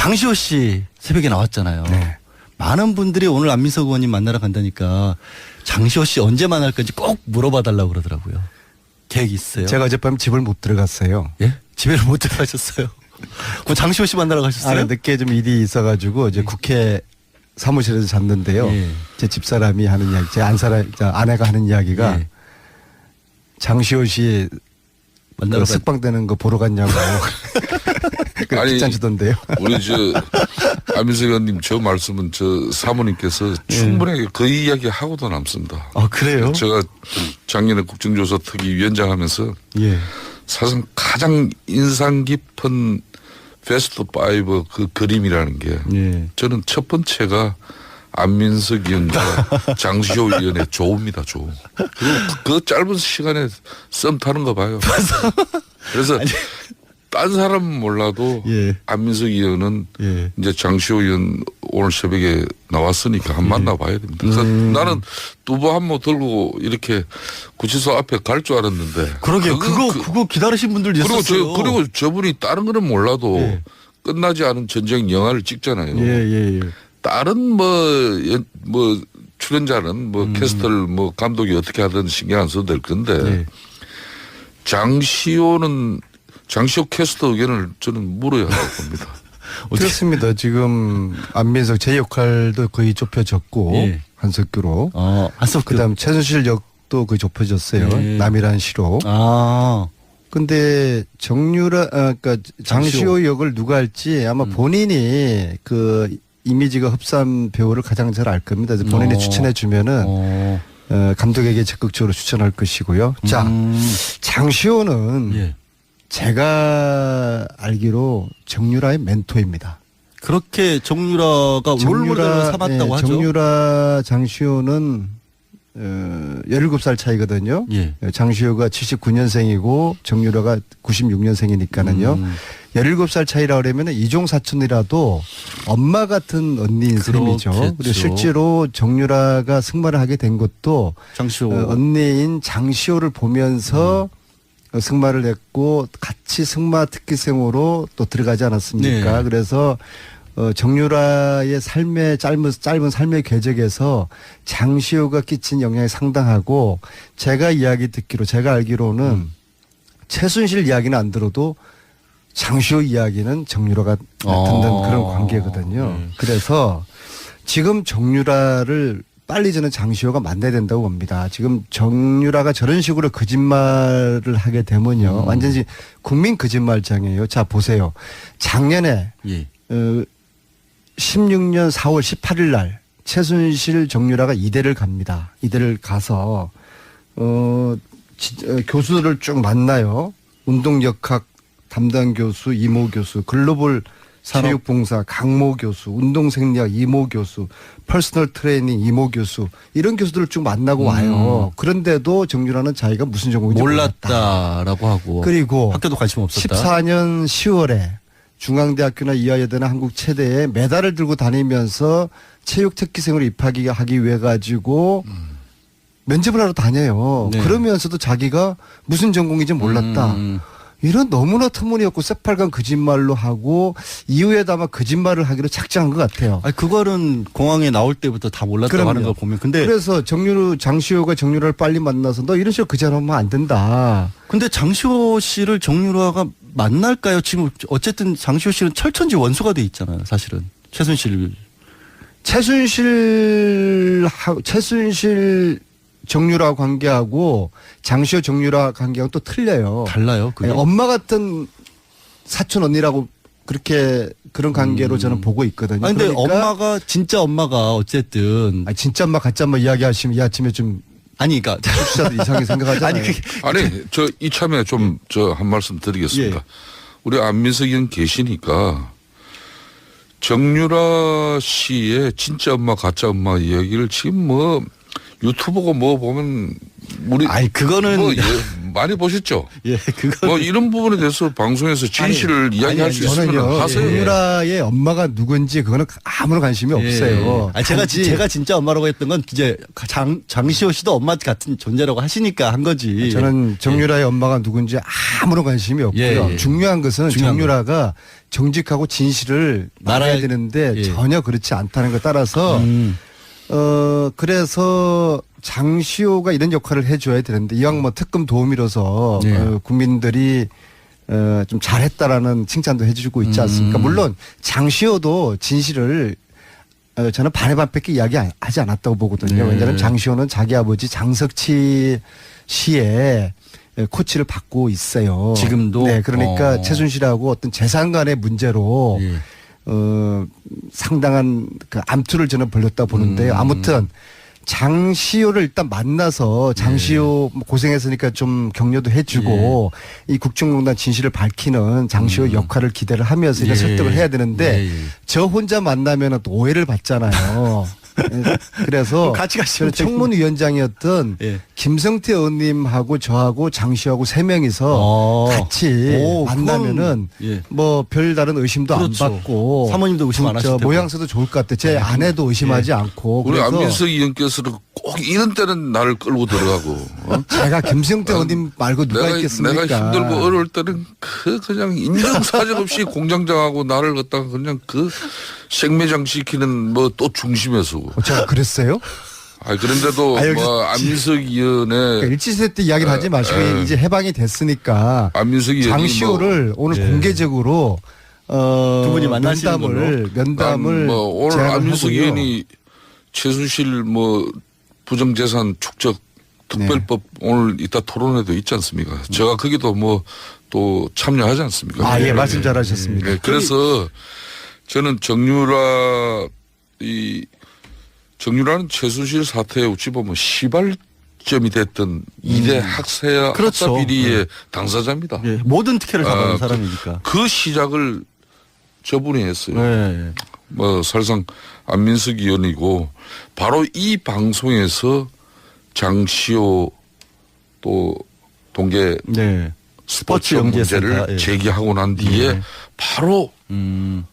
장시호 씨 새벽에 나왔잖아요. 네. 많은 분들이 오늘 안민석 의원님 만나러 간다니까 장시호 씨 언제 만날 건지 꼭 물어봐 달라고 그러더라고요. 계획 있어요? 제가 어젯밤 집을 못 들어갔어요. 예? 집에를 못 들어가셨어요? 뭐 장시호 씨 만나러 가셨어요? 늦게 좀 일이 있어가지고 이제 국회 사무실에서 잤는데요. 예. 제 집사람이 하는 이야기, 제 아내가 하는 이야기가 예. 장시호 씨 만나러 가. 쓱방되는 거 보러 갔냐고. 아니, 귀찮으시던데요. 우리 안민석 의원님 저 말씀은 사모님께서 충분히 그 이야기 하고도 남습니다. 아 그래요? 제가 작년에 국정조사 특위 위원장 하면서 예. 사실 가장 인상 깊은 베스트 5 그 그림이라는 게 예. 저는 첫 번째가 안민석 의원과 장시호 의원의 조우입니다. 조우. 그 짧은 시간에 썸 타는 거 봐요. 그래서 딴 사람은 몰라도 예. 안민석 의원은 예. 이제 장시호 의원 오늘 새벽에 나왔으니까 한번 만나봐야 됩니다. 그래서 나는 두부 한 모 들고 이렇게 구치소 앞에 갈 줄 알았는데. 그러게요. 그거 기다리신 분들도 있었어요. 그리고 저분이 다른 거는 몰라도 예. 끝나지 않은 전쟁 영화를 찍잖아요. 예. 다른 뭐 출연자는 뭐 캐스터를 뭐 감독이 어떻게 하든 신경 안 써도 될 건데 예. 장시호 캐스터 의견을 저는 물어야 할 겁니다. 그렇습니다. 지금 안민석 제 역할도 거의 좁혀졌고 예. 한석규로. 한석규. 그다음 최순실 역도 거의 좁혀졌어요. 예. 남이란 시로. 근데 그러니까 장시호 역을 누가 할지 아마 본인이 그 이미지가 흡사한 배우를 가장 잘 알 겁니다. 그래서 본인이 추천해 주면은 감독에게 적극적으로 추천할 것이고요. 자, 장시호는 예. 제가 알기로 정유라의 멘토입니다. 그렇게 정유라가 롤모델로 삼았다고 하죠. 정유라 장시호는 17살 차이거든요. 예. 장시호가 79년생이고 정유라가 96년생이니까는요. 17살 차이라 그러면 이종 사촌이라도 엄마 같은 언니인 셈이죠. 그리고 실제로 정유라가 승마를 하게 된 것도 장시호 언니인 장시호를 보면서 승마를 했고 같이 승마 특기생으로 또 들어가지 않았습니까? 네. 그래서 정유라의 삶의 짧은 삶의 궤적에서 장시호가 끼친 영향이 상당하고 제가 알기로는 최순실 이야기는 안 들어도 장시호 이야기는 정유라가 듣는 그런 관계거든요. 그래서 지금 정유라를 빨리 저는 장시호가 만나야 된다고 봅니다. 지금 정유라가 저런 식으로 거짓말을 하게 되면요. 완전히 국민 거짓말장이에요. 자, 보세요. 작년에 예. 16년 4월 18일 날 최순실 정유라가 이대를 갑니다. 이대를 가서 교수들을 쭉 만나요. 운동역학 담당 교수, 이모 교수, 글로벌 체육봉사 강모 교수, 운동생리학 이모 교수, 퍼스널 트레이닝 이모 교수 이런 교수들을 쭉 만나고 와요. 그런데도 정유라는 자기가 무슨 전공인지 몰랐다라고 하고 그리고 학교도 관심 없었다. 14년 10월에 중앙대학교나 이화여대나 한국체대에 메달을 들고 다니면서 체육 특기생으로 입학하기 위해 가지고 면접을 하러 다녀요. 네. 그러면서도 자기가 무슨 전공인지 몰랐다. 이런 너무나 터무니없고 새빨간 거짓말로 하고 이후에도 아마 거짓말을 하기로 작정한 것 같아요. 아니 그거는 공항에 나올 때부터 다 몰랐다고 그럼요. 하는 걸 보면 근데 그래서 장시호가 정유라를 빨리 만나서 너 이런 식으로 거짓말하면 안 된다. 근데 장시호 씨를 정유라가 만날까요? 지금 어쨌든 장시호 씨는 철천지 원수가 돼 있잖아요. 사실은 최순실 정유라 관계하고 장시호 정유라 관계하고 또 틀려요. 달라요. 그게? 엄마 같은 사촌 언니라고 그런 관계로 저는 보고 있거든요. 아니, 근데 그러니까 진짜 엄마가 어쨌든 진짜 엄마 가짜 엄마 이야기하시면 이 아침에 좀 아니 그러니까 청취자들 이상하게 생각하잖아요. 아니 저 이참에 좀 한 말씀 드리겠습니다. 예. 우리 안민석 의원 계시니까 정유라 씨의 진짜 엄마 가짜 엄마 이야기를 지금 뭐 유튜브고 뭐 보면 우리 그거는 많이 보셨죠? 예, 그거 뭐 이런 부분에 대해서 방송에서 진실을 이야기할 수 있으면 저는요 하세요. 정유라의 엄마가 누군지 그거는 아무런 관심이 없어요. 제가 진짜 엄마라고 했던 건 이제 장시호 씨도 엄마 같은 존재라고 하시니까 한 거지. 저는 정유라의 엄마가 누군지 아무런 관심이 없고요. 예. 중요한 것은 정유라가 정직하고 진실을 말해야 말할- 되는데 예. 전혀 그렇지 않다는 것 따라서 그래서 장시호가 이런 역할을 해줘야 되는데 이왕 뭐 특검 도우미로서 네. 국민들이 좀 잘했다라는 칭찬도 해주고 있지 않습니까? 물론 장시호도 진실을 저는 반의 반밖에 이야기하지 않았다고 보거든요. 네. 왜냐하면 장시호는 자기 아버지 장석치 씨의 코치를 받고 있어요. 지금도? 네, 그러니까 최순실하고 어떤 재산 간의 문제로 예. 상당한 그 암투를 저는 벌였다 보는데요. 아무튼 장시호를 일단 만나서 장시호 고생했으니까 좀 격려도 해주고 이 국정농단 진실을 밝히는 장시호 역할을 기대를 하면서 이제 예. 설득을 해야 되는데 예, 예. 저 혼자 만나면 또 오해를 받잖아요. 그래서 같이 가시면 저는 청문위원장이었던 예. 김성태 의원님하고 저하고 장시호하고 세 명이서 같이 오, 만나면은 그건, 예. 뭐 별다른 의심도 그렇죠. 안 받고 사모님도 의심 안 하실 저 테고. 모양새도 좋을 것 같아. 제 아내도 의심하지 않고 우리 그래서 안민석 의원께서는 꼭 이런 때는 나를 끌고 들어가고 제가 김성태 의원님 말고 누가 있겠습니까? 내가 힘들고 어려울 때는 그냥 인정사정 없이 공장장하고 나를 갖다가 그냥 그 생매장 시키는 뭐 또 중심에 서고. 제가 그랬어요? 그런데도 여기 뭐 안민석 의원의 그러니까 일치세 때 이야기를 하지 마시고 이제 해방이 됐으니까 안민석 의원이 장시호를 오늘 예. 공개적으로 두 분이 만나시는 면담을 뭐 오늘 제안을 안민석 하고요. 의원이 최순실 뭐 부정재산 축적 특별법 오늘 이따 토론회도 있지 않습니까? 제가 거기도 뭐 또 참여하지 않습니까? 예, 말씀 잘하셨습니다. 네, 그래서 저는 정유라는 최순실 사태에 어찌 보면 시발점이 됐던 2대 학사야 그렇죠. 학사 비리의 당사자입니다. 예. 모든 특혜를 다 받은 그- 사람이니까. 그 시작을 저분이 했어요. 네. 뭐 사실상 안민석 의원이고 바로 이 방송에서 장시호 또 동계 네. 스포츠 스포츠 문제를 영재센터, 예. 제기하고 난 뒤에 예. 바로 음.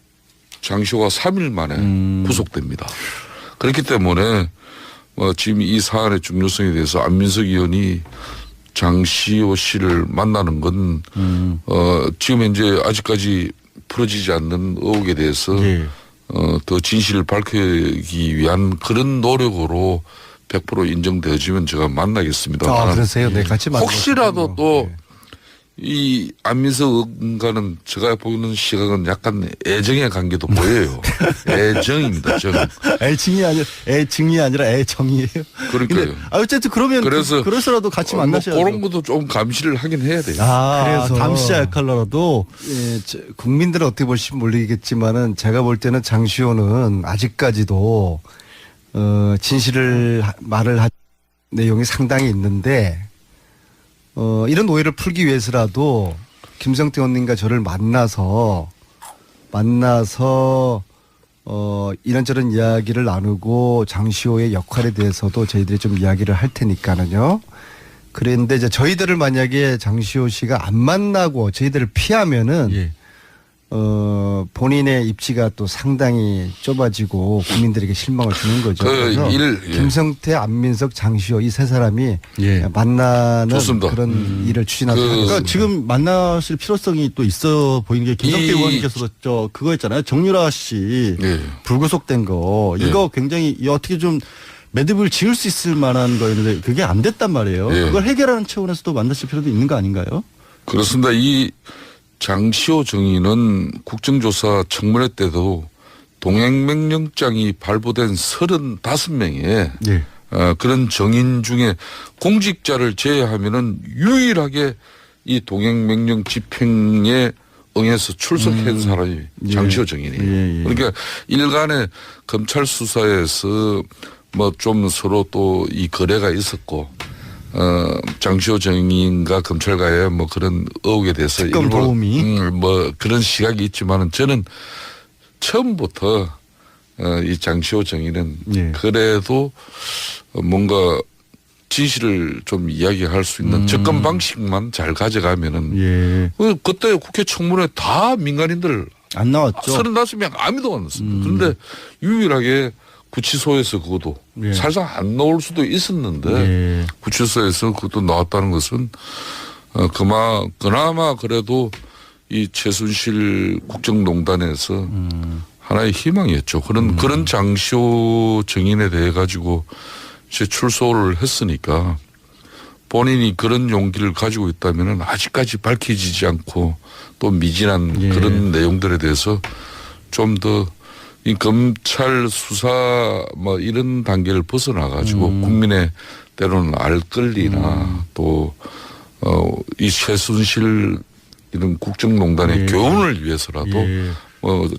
장시호가 3일 만에 구속됩니다. 그렇기 때문에 지금 이 사안의 중요성에 대해서 안민석 의원이 장시호 씨를 만나는 건 지금 현재 아직까지 풀어지지 않는 의혹에 대해서 예. 더 진실을 밝히기 위한 그런 노력으로 100% 인정되어지면 제가 만나겠습니다. 아, 그러세요? 네, 같이 만나고 혹시라도 싶군요. 또 네. 이 안민석 의원과는 제가 보는 시각은 약간 애정의 관계도 보여요. 애정입니다. 정. 애증이 아니라 애정이에요. 그러니까요. 근데 어쨌든 그러면 그래서 그래서라도 같이 만나셔야죠. 그런 것도 좀 감시를 하긴 해야 돼요. 그래서 그래서- 감시자 역할로라도 예, 국민들은 어떻게 보실지 모르겠지만은 제가 볼 때는 장시호는 아직까지도 진실을 말을 할 내용이 상당히 있는데 이런 오해를 풀기 위해서라도 김성태 의원님과 저를 만나서 이런저런 이야기를 나누고 장시호의 역할에 대해서도 저희들이 좀 이야기를 할 테니까는요. 그런데 이제 저희들을 만약에 장시호 씨가 안 만나고 저희들을 피하면은 예. 본인의 입지가 또 상당히 좁아지고 국민들에게 실망을 주는 거죠. 그래서 예. 김성태, 안민석, 장시호 이 세 사람이 예. 만나는 좋습니다. 그런 일을 추진하도록 그- 그러니까 하겠습니다. 지금 만나실 필요성이 또 있어 보이는 게 김성태 이- 의원님께서도 그거 있잖아요. 정유라 씨 예. 불구속된 거 이거 굉장히 어떻게 좀 매듭을 지을 수 있을 만한 거였는데 그게 안 됐단 말이에요. 예. 그걸 해결하는 차원에서도 만나실 필요도 있는 거 아닌가요? 그렇습니다. 이 장시호 정의는 국정조사 청문회 때도 동행명령장이 발부된 35명의 예. 그런 정인 중에 공직자를 제외하면은 유일하게 이 동행명령 집행에 응해서 출석한 사람이 장시호 정인이에요. 예, 예. 그러니까 일간의 검찰 수사에서 뭐 좀 서로 또 이 거래가 있었고 장시호 정인과 검찰과의 뭐 그런 의혹에 대해서 특검 일부 도움이. 뭐 그런 시각이 있지만은 저는 처음부터 이 장시호 정인은 예. 그래도 뭔가 진실을 좀 이야기할 수 있는 접근 방식만 잘 가져가면은 예. 그때 국회 청문회 다 민간인들 안 나왔죠. 35명 아무도 안 왔습니다. 그런데 유일하게 구치소에서 그것도 예. 살짝 안 나올 수도 있었는데 예. 구치소에서 그것도 나왔다는 것은 그나마 그래도 이 최순실 국정농단에서 하나의 희망이었죠. 그런 장시호 증인에 대해 가지고 제 출소를 했으니까 본인이 그런 용기를 가지고 있다면 아직까지 밝혀지지 않고 또 미진한 예. 그런 내용들에 대해서 좀 더 이 검찰 수사 뭐 이런 단계를 벗어나 가지고 국민의 때로는 알 권리나 또 이 최순실 이런 국정농단의 예. 교훈을 위해서라도 예.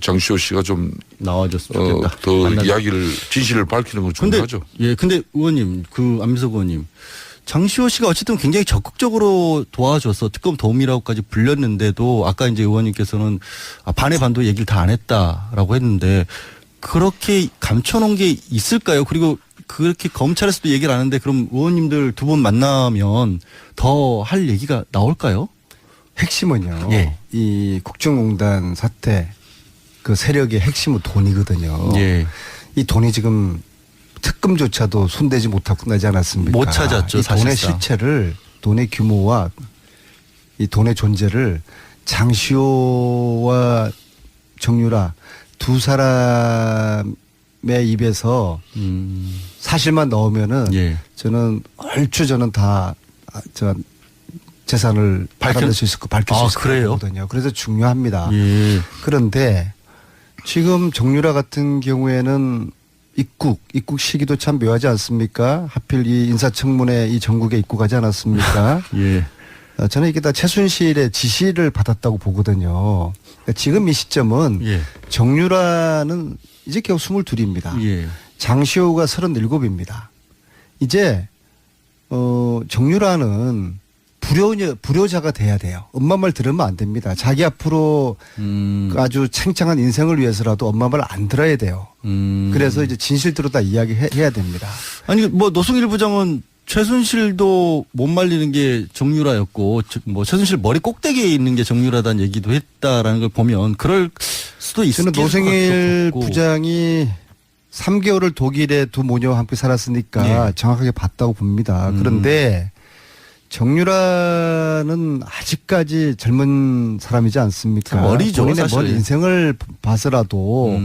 장시호 씨가 좀 나와줬으면 좋겠다. 더 만나자. 이야기를 진실을 밝히는 건 중요하죠. 근데 의원님, 안민석 의원님, 장시호 씨가 어쨌든 굉장히 적극적으로 도와줘서 특검 도움이라고까지 불렸는데도 아까 이제 의원님께서는 반의 반도 얘기를 다 안 했다라고 했는데 그렇게 감춰놓은 게 있을까요? 그리고 그렇게 검찰에서도 얘기를 안 하는데 그럼 의원님들 두 분 만나면 더 할 얘기가 나올까요? 핵심은요. 예. 이 국정농단 사태 그 세력의 핵심은 돈이거든요. 예. 이 돈이 지금 특검조차도 손대지 못하고 끝나지 않았습니까? 못 찾았죠, 이 돈의 사실상. 실체를, 돈의 규모와 이 돈의 존재를 장시호와 정유라 두 사람의 입에서 사실만 넣으면은 예. 저는 얼추 저는 다 재산을 밝힐 수 있을 거 밝힐 수 있을 그래요? 거거든요. 그래서 중요합니다. 예. 그런데 지금 정유라 같은 경우에는 입국 시기도 참 묘하지 않습니까? 하필 이 인사청문회 이 전국에 입국하지 않았습니까? 예. 저는 이게 다 최순실의 지시를 받았다고 보거든요. 그러니까 지금 이 시점은 예. 정유라는 이제 겨우 22입니다. 예. 장시호가 37입니다. 이제 정유라는 불효자가 돼야 돼요. 엄마 말 들으면 안 됩니다. 자기 앞으로 아주 창창한 인생을 위해서라도 엄마 말 안 들어야 돼요. 그래서 이제 진실대로 다 이야기해야 됩니다. 아니 뭐 노승일 부장은 최순실도 못 말리는 게 정유라였고 뭐 최순실 머리 꼭대기에 있는 게 정유라다는 얘기도 했다라는 걸 보면 그럴 수도 있을 저는 것 노승일 같고. 부장이 3개월을 독일에 두 모녀와 함께 살았으니까 예. 정확하게 봤다고 봅니다. 그런데 정유라는 아직까지 젊은 사람이지 않습니까? 어리죠, 본인의 사실. 먼 인생을 봐서라도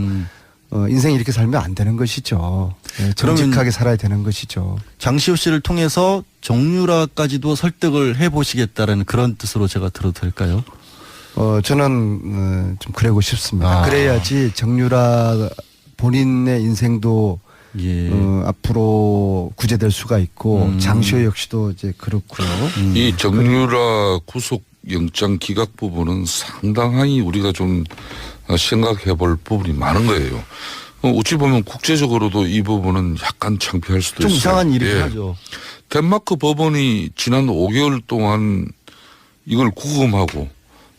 인생 이렇게 살면 안 되는 것이죠. 네, 정직하게 살아야 되는 것이죠. 장시호 씨를 통해서 정유라까지도 설득을 해보시겠다라는 그런 뜻으로 제가 들어도 될까요? 저는 좀 그러고 싶습니다. 아. 그래야지 정유라 본인의 인생도 예. 앞으로 구제될 수가 있고 장시호 역시도 이제 그렇고요. 이 정유라 구속영장 기각 부분은 상당히 우리가 좀 생각해 볼 부분이 많은 거예요. 어찌 보면 국제적으로도 이 부분은 약간 창피할 수도 좀 있어요. 이상한 일이긴 예. 하죠. 덴마크 법원이 지난 5개월 동안 이걸 구금하고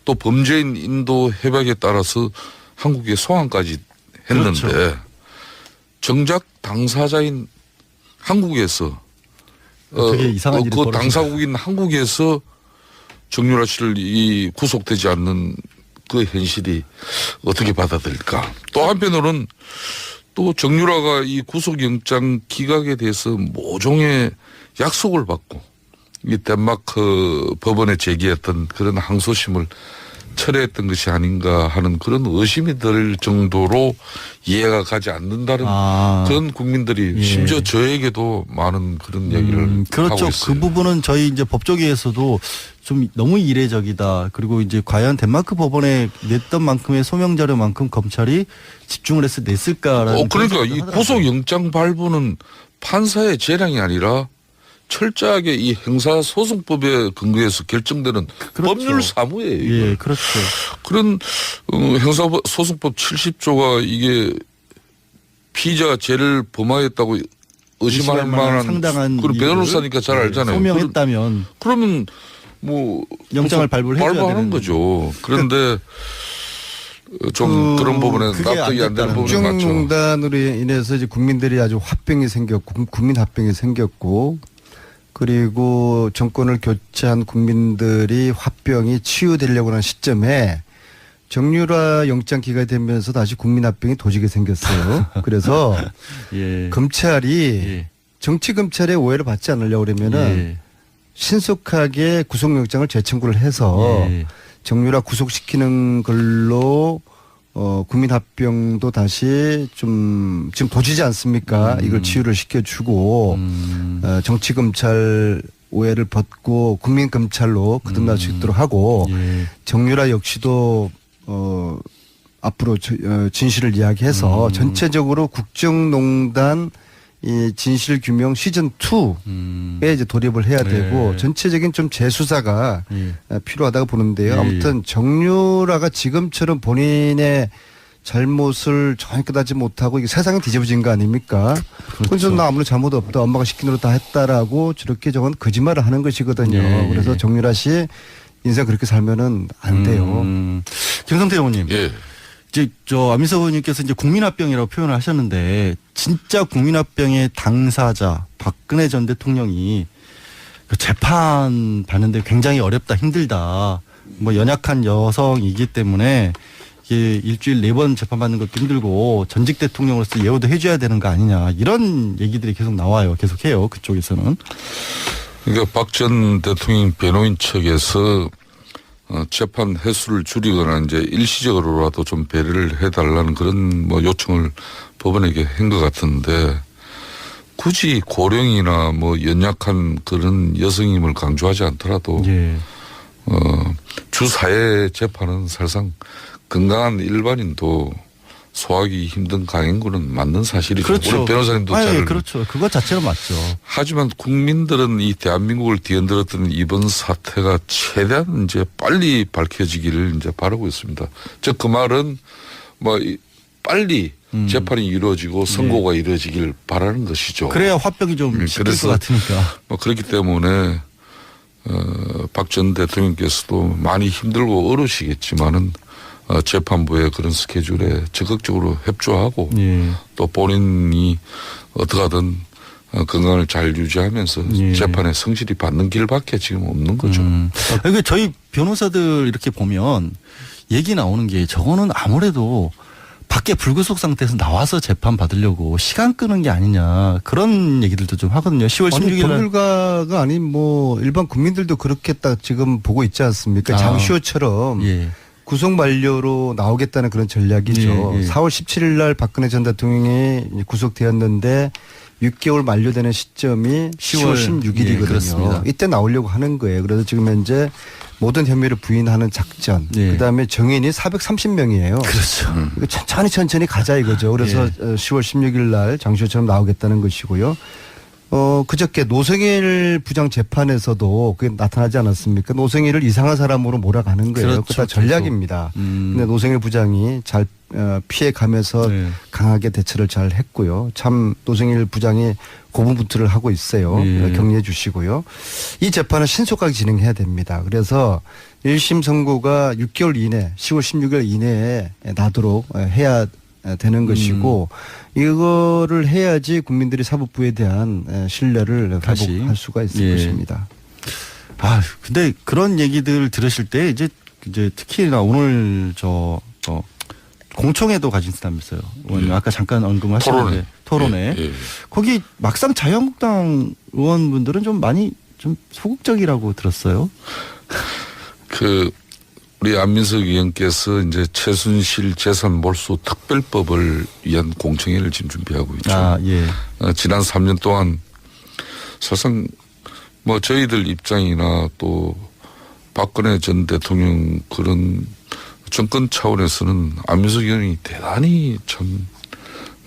또 범죄인 인도 협약에 따라서 한국에 소환까지 했는데 그렇죠. 정작 당사자인 한국에서 되게 이상한 일이 그 벌어진 당사국인 한국에서 정유라 씨를 이 구속되지 않는 그 현실이 어떻게 받아들일까? 또 한편으로는 또 정유라가 이 구속영장 기각에 대해서 모종의 약속을 받고 이 덴마크 법원에 제기했던 그런 항소심을 철회했던 것이 아닌가 하는 그런 의심이 들 정도로 이해가 가지 않는다는 그런 국민들이 예. 심지어 저에게도 많은 그런 얘기를 그렇죠. 하고 있어요. 그 부분은 저희 이제 법조계에서도 좀 너무 이례적이다. 그리고 이제 과연 덴마크 법원에 냈던 만큼의 소명 자료만큼 검찰이 집중을 해서 냈을까라는. 그러니까 그런 이 생각도 구속영장 발부는 판사의 재량이 아니라 철저하게 이 형사소송법에 근거해서 결정되는 그렇죠. 법률 사무예요. 하더라고요. 이거. 예, 그렇죠. 그런 형사소송법 70조가 이게 피의자가 죄를 범하였다고 의심할 만한 상당한 그런 변호사니까 잘 알잖아요. 소명했다면 그러면 뭐 영장을 발부를 해줘야 발부하는 되는 거죠. 그런데 좀 그런 부분에 그게 납득이 안 되는 부분이 많죠. 국정농단으로 인해서 이제 국민들이 아주 화병이 생겼고 국민 화병이 생겼고 그리고 정권을 교체한 국민들이 화병이 치유되려고 하는 시점에 정유라 영장 기각이 되면서 다시 국민 화병이 도지게 생겼어요. 그래서 예. 검찰이 예. 정치 검찰의 오해를 받지 않으려고 그러면은 예. 신속하게 구속영장을 재청구를 해서 예. 정유라 구속시키는 걸로 국민합병도 다시 좀 지금 도지지 않습니까? 이걸 치유를 시켜주고 정치검찰 오해를 벗고 국민검찰로 거듭날 수 있도록 하고 예. 정유라 역시도 앞으로 진실을 이야기해서 전체적으로 국정농단 이 진실규명 시즌 2에 이제 돌입을 해야 되고 전체적인 좀 재수사가 필요하다고 보는데요. 아무튼 정유라가 지금처럼 본인의 잘못을 전혀 깨닫지 못하고 이게 세상이 뒤집어진 거 아닙니까? 그래서 나 아무런 잘못 없다. 엄마가 시킨 대로 다 했다라고 저렇게 저건 거짓말을 하는 것이거든요. 그래서 정유라 씨 인생 그렇게 살면은 안 돼요. 김성태 의원님. 예. 이제 안민석 의원님께서 이제 국민합병이라고 표현을 하셨는데 진짜 국민합병의 당사자 박근혜 전 대통령이 그 재판 받는데 굉장히 어렵다 힘들다. 뭐 연약한 여성이기 때문에 이게 일주일 4번 재판받는 것도 힘들고 전직 대통령으로서 예우도 해줘야 되는 거 아니냐 이런 얘기들이 계속 나와요. 계속해요. 그쪽에서는. 그러니까 박 전 대통령 변호인 측에서 재판 횟수를 줄이거나 이제 일시적으로라도 좀 배려를 해달라는 그런 뭐 요청을 법원에게 한 것 같은데 굳이 고령이나 뭐 연약한 그런 여성임을 강조하지 않더라도 예. 주사회 재판은 사실상 건강한 일반인도 소화하기 힘든 강행군은 맞는 사실이죠. 그렇죠. 우리 변호사님도 잘 그렇죠. 그거 자체는 맞죠. 하지만 국민들은 이 대한민국을 뒤흔들었던 이번 사태가 최대한 이제 빨리 밝혀지기를 이제 바라고 있습니다. 즉 그 말은 뭐 빨리 재판이 이루어지고 선고가 이루어지길 바라는 것이죠. 그래야 화병이 좀 식힐 것 같으니까. 뭐 그렇기 때문에 박 전 대통령께서도 많이 힘들고 어려우시겠지만은 재판부의 그런 스케줄에 적극적으로 협조하고 또 본인이 어떻게든 건강을 잘 유지하면서 재판에 성실히 받는 길밖에 지금 없는 거죠. 그러니까 저희 변호사들 이렇게 보면 얘기 나오는 게 저거는 아무래도 밖에 불구속 상태에서 나와서 재판 받으려고 시간 끄는 게 아니냐 그런 얘기들도 좀 하거든요. 10월 16일 날. 법률가가 아닌 뭐 일반 국민들도 그렇게 딱 지금 보고 있지 않습니까? 장시호처럼 구속 만료로 나오겠다는 그런 전략이죠. 4월 17일 날 박근혜 전 대통령이 구속되었는데 6개월 만료되는 시점이 10월 16일이거든요. 그렇습니다. 이때 나오려고 하는 거예요. 그래서 지금 현재 모든 혐의를 부인하는 작전. 그다음에 정인이 430명이에요. 그렇죠. 이거 천천히 가자 이거죠. 그래서 10월 16일 날 장시호처럼 나오겠다는 것이고요. 그저께 노승일 부장 재판에서도 그게 나타나지 않았습니까? 노승일을 이상한 사람으로 몰아가는 거예요. 그렇죠. 그거 다 전략입니다. 근데 노승일 부장이 잘 피해가면서 강하게 대처를 잘 했고요. 참 노승일 부장이 고분분투를 하고 있어요. 격려해 주시고요. 이 재판은 신속하게 진행해야 됩니다. 그래서 1심 선고가 6개월 이내 10월 16일 이내에 나도록 해야 되는 것이고 이거를 해야지 국민들이 사법부에 대한 신뢰를 회복할 수가 있을 것입니다. 근데 그런 얘기들 들으실 때 이제 특히나 오늘 공청회도 가진다면서요. 아까 잠깐 언급하셨는데 토론회. 거기 막상 자유한국당 의원분들은 좀 많이 좀 소극적이라고 들었어요. 우리 안민석 의원께서 이제 최순실 재산 몰수 특별법을 위한 공청회를 지금 준비하고 있죠. 지난 3년 동안 사실상 뭐 저희들 입장이나 또 박근혜 전 대통령 그런 정권 차원에서는 안민석 의원이 대단히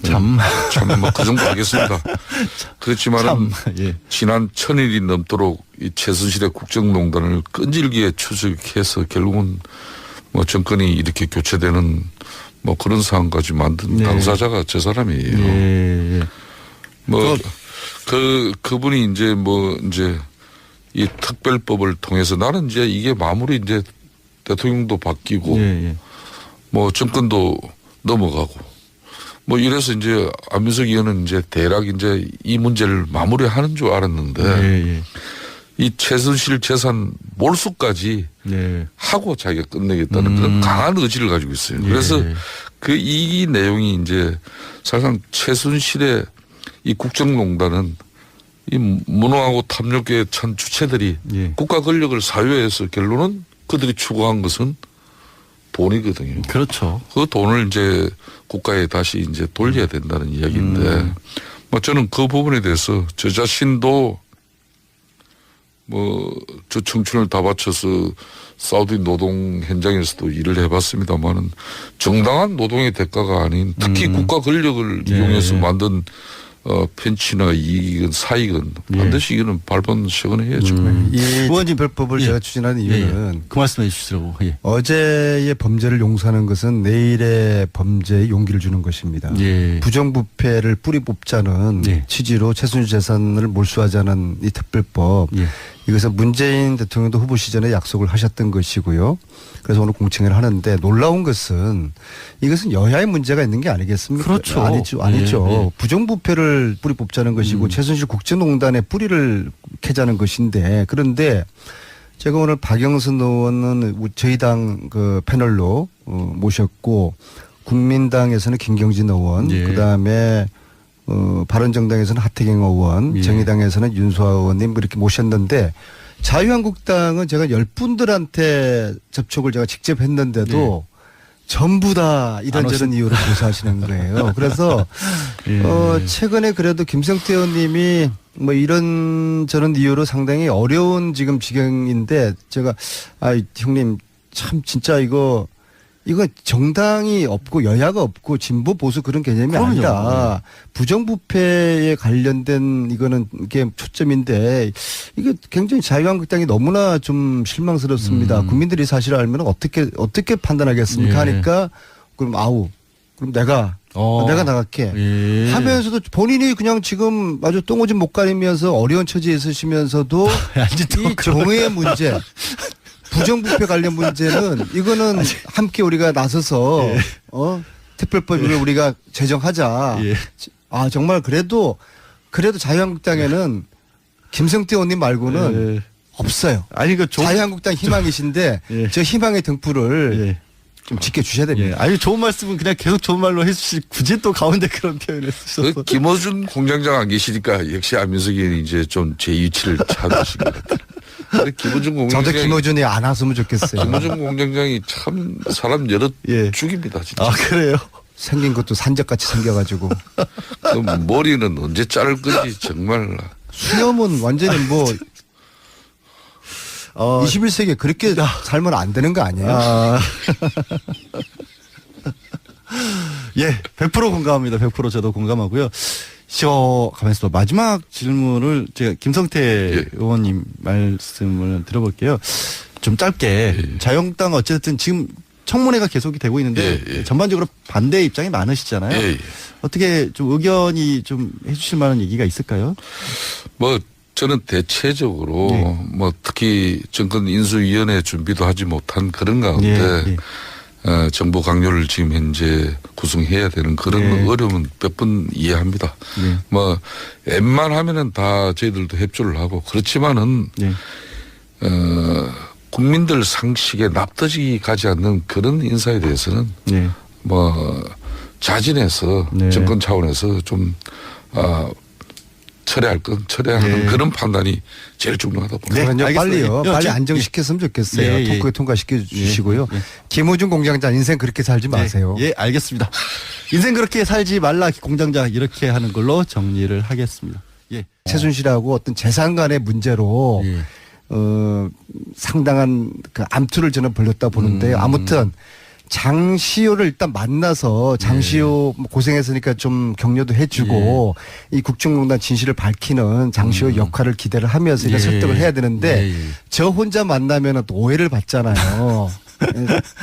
뭐 그 정도 하겠습니다. 그렇지만은 지난 1000일이 넘도록 이 최순실의 국정농단을 끈질기게 추적해서 결국은 뭐 정권이 이렇게 교체되는 뭐 그런 상황까지 만든 당사자가 저 사람이에요. 그분이 이제 이 특별법을 통해서 나는 이제 이게 마무리 이제 대통령도 바뀌고 뭐 정권도 넘어가고 뭐 이래서 이제 안민석 의원은 이제 대략 이제 이 문제를 마무리하는 줄 알았는데 이 최순실 재산 몰수까지 하고 자기가 끝내겠다는 그런 강한 의지를 가지고 있어요. 그래서 이 내용이 이제 사실상 최순실의 이 국정농단은 이 무능하고 탐욕의 찬 주체들이 국가 권력을 사유해서 결론은 그들이 추구한 것은 돈이거든요. 그렇죠. 그 돈을 이제 국가에 다시 이제 돌려야 된다는 이야기인데, 뭐 저는 그 부분에 대해서 저 자신도 뭐 저 청춘을 다 바쳐서 사우디 노동 현장에서도 일을 해봤습니다만은 정당한 노동의 대가가 아닌 특히 국가 권력을 예. 이용해서 만든 펜치나 이익은 사익은 반드시 이거는 발본 시건해야죠. 이 의원님, 특별법을 예. 제가 추진하는 예, 이유는 예. 그 말씀해 주시라고. 예. 어제의 범죄를 용서하는 것은 내일의 범죄에 용기를 주는 것입니다. 예. 부정부패를 뿌리 뽑자는 예. 취지로 최순실 재산을 몰수하자는 이 특별법. 예. 이것은 문재인 대통령도 후보 시절에 약속을 하셨던 것이고요. 그래서 오늘 공청회를 하는데 놀라운 것은 이것은 여야의 문제가 있는 게 아니겠습니까? 그렇죠. 아니죠. 예, 예. 부정부패를 뿌리 뽑자는 것이고 최순실 국정농단의 뿌리를 캐자는 것인데 그런데 제가 오늘 박영선 의원은 저희 당 그 패널로 모셨고 국민당에서는 김경진 의원 예. 그다음에 바른정당에서는 하태경 의원, 예. 정의당에서는 윤소아 의원님 이렇게 모셨는데 자유한국당은 제가 10분들한테 접촉을 제가 직접 했는데도 전부 다 이런저런 이유로 조사하시는 거예요. 그래서 예. 최근에 그래도 김성태 의원님이 뭐 이런 저런 이유로 상당히 어려운 지금 지경인데 제가 형님 참 진짜 이거 정당이 없고 여야가 없고 진보 보수 그런 개념이 그럼요. 아니라 부정부패에 관련된 이거는 이게 초점인데 이게 굉장히 자유한국당이 너무나 좀 실망스럽습니다. 국민들이 사실을 알면 어떻게 판단하겠습니까? 예. 하니까 그럼 그럼 내가 나갈게 예. 하면서도 본인이 그냥 지금 아주 똥오줌 못 가리면서 어려운 처지에 있으시면서도 이 정의의 문제 부정부패 관련 문제는 이거는 함께 우리가 나서서 예. 특별법을 우리가 제정하자. 예. 정말 그래도 자유한국당에는 김성태 의원님 말고는 예. 없어요. 아니 그 자유한국당 희망이신데 예. 저 희망의 등불을 예. 좀 지켜주셔야 됩니다. 예. 아니 좋은 말씀은 그냥 계속 좋은 말로 해주시 굳이 또 가운데 그런 표현을 쓰셔서 그 김어준 공장장 안 계시니까 역시 안민석 의원이 이제 좀 제 위치를 찾으신 것 같아요. 근데 김어준 저도 공장장이 김어준이 안 왔으면 좋겠어요. 김어준 공장장이 참 사람 여러 예. 죽입니다 진짜. 아 그래요? 생긴 것도 산적같이 생겨가지고 그 머리는 언제 자를 건지 정말. 수염은 완전히 뭐 21세기에 그렇게 살면 안 되는 거 아니에요? 예, 100% 공감합니다. 100% 저도 공감하고요. 가만있어. 마지막 질문을 제가 김성태 예. 의원님 말씀을 들어볼게요. 좀 짧게 자유한국당 어쨌든 지금 청문회가 계속이 되고 있는데 예, 예. 전반적으로 반대 입장이 많으시잖아요. 예, 예. 어떻게 좀 의견이 좀 해주실 만한 얘기가 있을까요? 뭐 저는 대체적으로 예. 뭐 특히 정권 인수위원회 준비도 하지 못한 그런 가운데 예. 정부 강요를 지금 현재 구성해야 되는 그런 예. 어려움은 몇 번 이해합니다. 예. 뭐 웬만하면은 다 저희들도 협조를 하고 그렇지만은 예. 국민들 상식에 납득이 가지 않는 그런 인사에 대해서는 예. 뭐 자진해서 네. 정권 차원에서 좀 철회할 건 철회하는 예. 그런 판단이 제일 중요하다고 봅니다. 네, 그러니까 알겠습니다. 빨리요. 예. 빨리 예. 안정시켰으면 좋겠어요. 예, 예. 토크에 통과시켜 주시고요. 예. 김호준 공장장 인생 그렇게 살지 마세요. 예, 알겠습니다. 인생 그렇게 살지 말라 공장장 이렇게 하는 걸로 정리를 하겠습니다. 예. 최순실하고 어떤 재산 간의 문제로 예. 상당한 그 암투를 저는 벌렸다 보는데요. 아무튼 장시호를 일단 만나서 장시호 고생했으니까 좀 격려도 해주고 이 국정농단 진실을 밝히는 장시호 역할을 기대를 하면서 이제 예. 설득을 해야 되는데 예, 예. 저 혼자 만나면 또 오해를 받잖아요.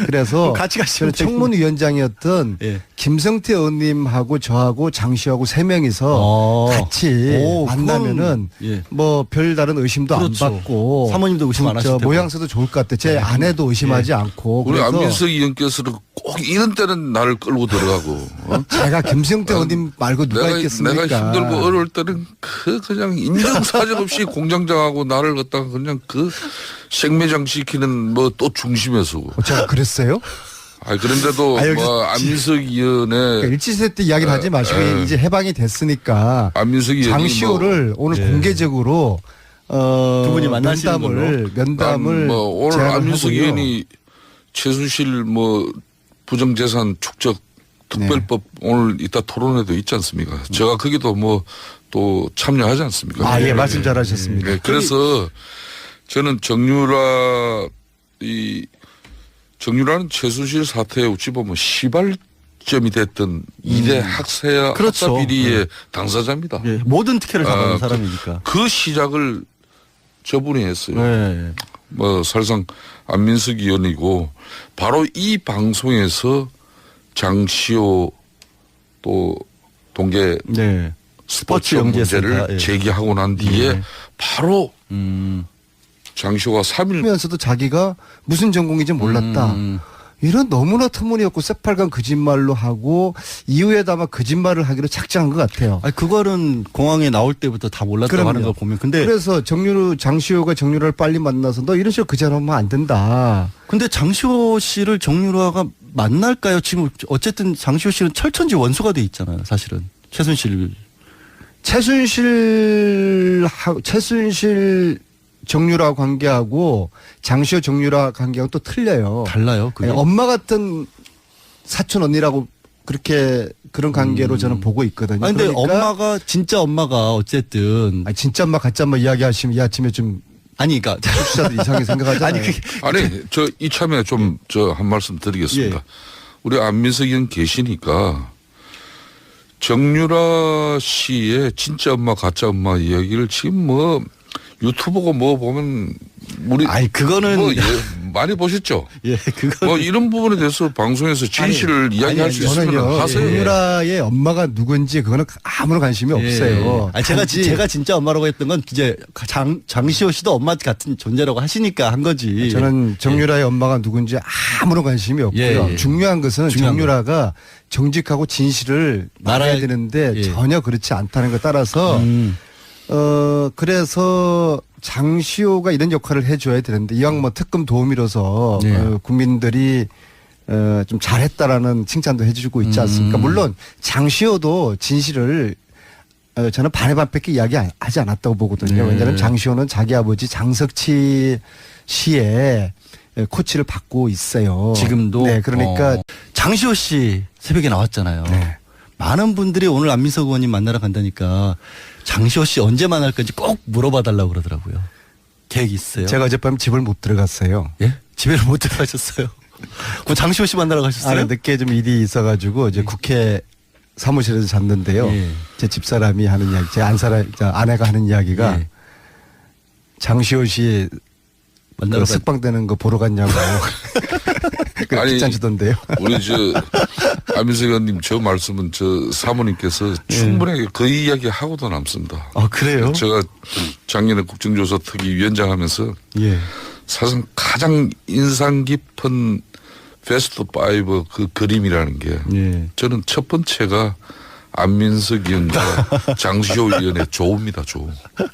그래서 같이 가시면 저는 청문위원장이었던 예. 김성태 의원님하고 저하고 장시호하고 세 명이서 같이 오, 만나면은 그건, 예. 뭐 별다른 의심도 그렇죠. 안 받고 사모님도 의심 안 하실 테고. 모양새도 좋을 것 같아. 제 아내도 의심하지 않고. 우리 그래서 안민석 의원께서는 꼭 이런 때는 나를 끌고 들어가고 제가 김성태 의원님 말고 누가 내가 있겠습니까? 힘들고 어려울 때는 그냥 인정사정 없이 공장장하고 나를 갖다가 그냥 그 생매장 시키는 뭐 또 중심에서 제가 그랬어요? 그런데도 여기 뭐 안민석 의원의 그러니까 일치세 때 이야기를 하지 마시고 이제 해방이 됐으니까 안민석 의원이 장시호를 오늘 예. 공개적으로 두 분이 만나시는 면담을 뭐 오늘 제안을 안민석 하고요. 의원이 최순실 뭐 부정재산 축적 특별법 오늘 이따 토론회도 있지 않습니까? 제가 거기도 뭐 또 참여하지 않습니까? 아, 예, 말씀 잘하셨습니다. 네, 그래서 저는 정유라는 최순실 사태에 어찌 보면 시발점이 됐던 2대 학사 그렇죠. 비리의 당사자입니다. 예, 모든 특혜를 잡아온 아, 사람이니까. 그 시작을 저분이 했어요. 네. 뭐 사실상 안민석 의원이고 바로 이 방송에서 장시호 또 동계 네. 스포츠 영재센터, 문제를 예. 제기하고 난 뒤에 바로 장시호가 3일 하면서도 자기가 무슨 전공인지 몰랐다. 이런 너무나 터무니없고 새빨간 거짓말로 하고 이후에 아마 거짓말을 하기로 작정한 것 같아요. 아니 그거는 공항에 나올 때부터 다 몰랐다고 그럼요. 하는 거 보면 근데 그래서 장시호가 정유라를 빨리 만나서 너 이런 식으로 거짓말하면 안 된다. 근데 장시호 씨를 정유라가 만날까요? 지금 어쨌든 장시호 씨는 철천지 원수가 돼 있잖아요. 사실은 최순실 정유라 관계하고 장시호 정유라 관계하고 또 틀려요. 달라요. 그게. 네, 엄마 같은 사촌 언니라고 그렇게 그런 관계로 저는 보고 있거든요. 아니, 근데 그러니까 진짜 엄마가 어쨌든 아니, 진짜 엄마 가짜 엄마 이야기하시면 이 아침에 좀 아니 그러니까 청취자들 이상하게 생각하잖아요. 아니 저 이참에 좀 저 한 말씀 드리겠습니다. 예. 우리 안민석 의원 계시니까 정유라 씨의 진짜 엄마 가짜 엄마 이야기를 지금 뭐 유튜브고 뭐 보면 우리 아니 그거는 뭐 많이 보셨죠? 예 그거 뭐 이런 부분에 대해서 방송에서 진실을 이야기할 수 있으면 저는요 하세요. 정유라의 엄마가 누군지 그거는 아무런 관심이 없어요. 아니, 제가 진짜 엄마라고 했던 건 이제 장시호 씨도 엄마 같은 존재라고 하시니까 한 거지. 저는 정유라의 엄마가 누군지 아무런 관심이 없고요. 예, 예. 중요한 것은 중요한 정유라가 정직하고 진실을 말해야 되는데 예. 전혀 그렇지 않다는 것 따라서 그래서 장시호가 이런 역할을 해줘야 되는데 이왕 뭐 특검 도우미로서 예. 국민들이 좀 잘했다라는 칭찬도 해주고 있지 않습니까? 물론 장시호도 진실을 저는 반의 반밖에 이야기하지 않았다고 보거든요. 네. 왜냐하면 장시호는 자기 아버지 장석치 씨의 코치를 받고 있어요. 지금도 네, 그러니까 장시호 씨 새벽에 나왔잖아요. 네. 많은 분들이 오늘 안민석 의원님 만나러 간다니까 장시호 씨 언제 만날 건지 꼭 물어봐 달라고 그러더라고요. 계획 있어요? 제가 어젯밤 집을 못 들어갔어요. 예? 집에를 못 들어가셨어요? 그 장시호 씨 만나러 가셨어요? 아, 늦게 좀 일이 있어가지고 이제 국회 사무실에서 잤는데요. 예. 제 집사람이 하는 이야기, 제 아내가 하는 이야기가 예. 장시호 씨 만나러 가. 석방되는 거 보러 갔냐고. 아니, 칭찬 주던데요. 우리 안민석 의원님 저 말씀은 저 사모님께서 충분하게 그 이야기 하고도 남습니다. 아 그래요? 제가 작년에 국정조사 특위 위원장 하면서 예. 사실 가장 인상 깊은 베스트 5 그 그림이라는 게 예. 저는 첫 번째가 안민석 의원과 장시호 의원의 조우입니다. 조우. 그리고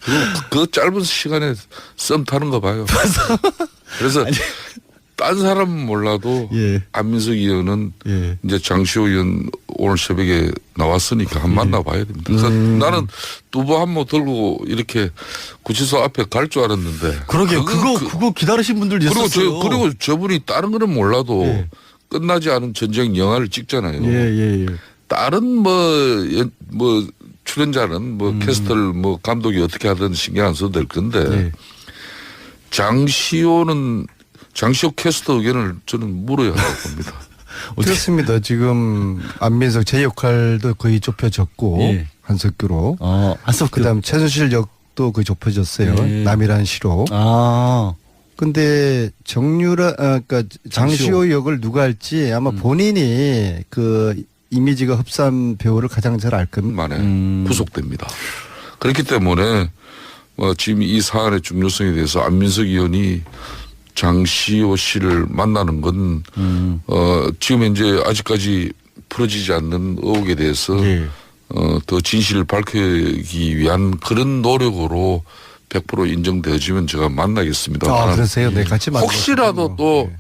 그 짧은 시간에 썸 타는 거 봐요. 그래서 딴 사람은 몰라도 예. 안민석 의원은 예. 이제 장시호 의원 오늘 새벽에 나왔으니까 한 만나봐야 됩니다. 그래서 나는 두부 한 모 들고 이렇게 구치소 앞에 갈 줄 알았는데. 그러게요. 그거 기다리신 분들도 있었어요. 그리고 저분이 다른 거는 몰라도 예. 끝나지 않은 전쟁 영화를 찍잖아요. 예. 다른 뭐 출연자는 뭐 캐스터를 뭐 감독이 어떻게 하든 신경 안 써도 될 건데 예. 장시호 캐스터 의견을 저는 물어야 할 겁니다. 그렇습니다. 지금 안민석 제 역할도 거의 좁혀졌고 예. 한석규로. 한석규. 그다음 최순실 역도 거의 좁혀졌어요. 예. 남이란 시로. 근데 그러니까 장시호 역을 누가 할지 아마 본인이 그 이미지가 흡사한 배우를 가장 잘 알 겁니다. 만에 구속됩니다. 그렇기 때문에 지금 이 사안의 중요성에 대해서 안민석 의원이 장시호 씨를 만나는 건 지금 현재 아직까지 풀어지지 않는 의혹에 대해서 예. 더 진실을 밝히기 위한 그런 노력으로 100% 인정되어지면 제가 만나겠습니다. 그러세요? 네, 같이 만나요. 혹시라도 또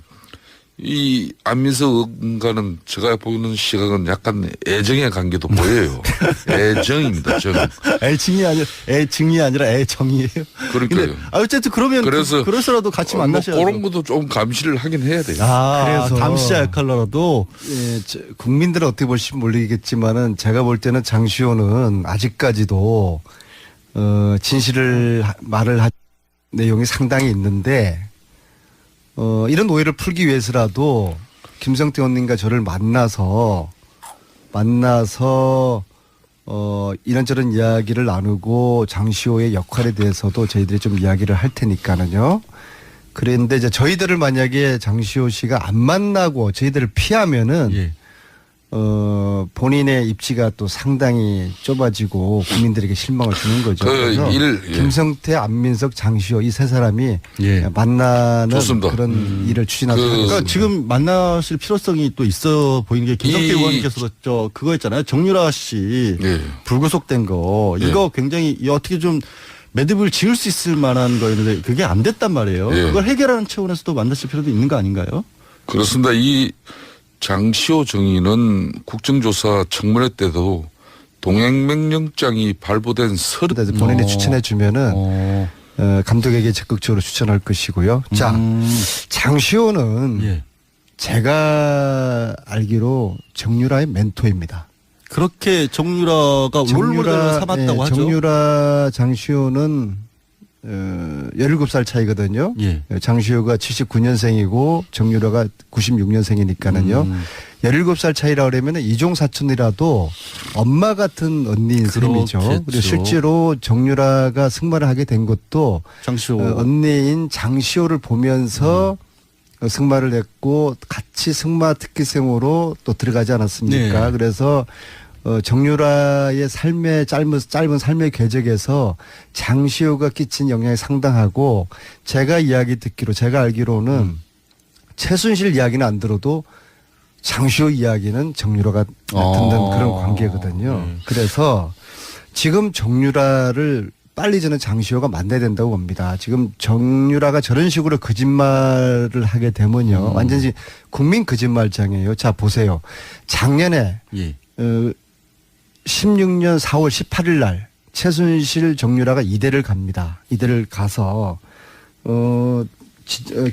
이 안민석 의원과는 제가 보는 시각은 약간 애정의 관계도 보여요. 애정입니다. 정. 애증이 아니라 애정이에요. 그러니까요. 근데 어쨌든 그러면 그래서 그래서라도 같이 만나셔야죠. 그런 것도 좀 감시를 하긴 해야 돼요. 그래서 그래서 감시자 역할로라도 예, 국민들은 어떻게 볼지 모르겠지만은 제가 볼 때는 장시호는 아직까지도 진실을 말을 한 내용이 상당히 있는데 이런 오해를 풀기 위해서라도 김성태 의원님과 저를 만나서 이런저런 이야기를 나누고 장시호의 역할에 대해서도 저희들이 좀 이야기를 할 테니까는요. 그런데 이제 저희들을 만약에 장시호 씨가 안 만나고 저희들을 피하면은 예. 본인의 입지가 또 상당히 좁아지고 국민들에게 실망을 주는 거죠. 그래서 김성태, 안민석, 장시호 이 세 사람이 예. 만나는 좋습니다. 그런 일을 추진하도록 하겠습니다. 그러니까 지금 만나실 필요성이 또 있어 보이는 게 김성태 의원님께서도 그거 있잖아요. 정유라 씨 예. 불구속된 거 이거 굉장히 어떻게 좀 매듭을 지을 수 있을 만한 거였는데 그게 안 됐단 말이에요. 예. 그걸 해결하는 차원에서도 만나실 필요도 있는 거 아닌가요? 그렇습니다. 이 장시호 정의는 국정조사 청문회 때도 동행명령장이 발부된 그래서 본인이 추천해 주면은 감독에게 적극적으로 추천할 것이고요. 자, 장시호는 예. 제가 알기로 정유라의 멘토입니다. 그렇게 정유라가 롤모델로 삼았다고 하죠. 정유라, 장시호는 17살 차이거든요. 예. 장시호가 79년생이고 정유라가 96년생이니까는요. 17살 차이라 그러면 이종 사촌이라도 엄마 같은 언니인 셈이죠. 그렇겠죠. 그리고 실제로 정유라가 승마를 하게 된 것도 장시호 언니인 장시호를 보면서 승마를 했고 같이 승마 특기생으로 또 들어가지 않았습니까? 네. 그래서 정유라의 삶의 짧은 삶의 궤적에서 장시호가 끼친 영향이 상당하고 제가 제가 알기로는 최순실 이야기는 안 들어도 장시호 이야기는 정유라가 듣는 그런 관계거든요. 그래서 지금 정유라를 빨리 저는 장시호가 만나야 된다고 봅니다. 지금 정유라가 저런 식으로 거짓말을 하게 되면요. 완전히 국민 거짓말장이에요. 자, 보세요. 작년에 예. 16년 4월 18일 날 최순실 정유라가 이대를 갑니다. 이대를 가서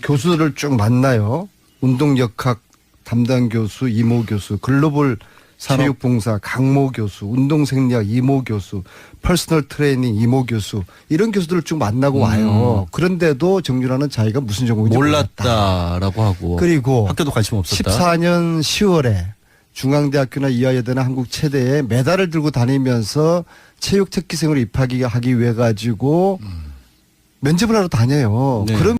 교수들을 쭉 만나요. 운동역학 담당 교수, 이모 교수, 글로벌 체육봉사 강모 교수, 운동생리학 이모 교수, 퍼스널 트레이닝 이모 교수 이런 교수들을 쭉 만나고 와요. 그런데도 정유라는 자기가 무슨 전공인지 몰랐다라고 하고 그리고 학교도 관심 없었다. 14년 10월에 중앙대학교나 이화여대나 한국체대에 메달을 들고 다니면서 체육 특기생으로 입학하기 위해 가지고 면접을 하러 다녀요. 네. 그럼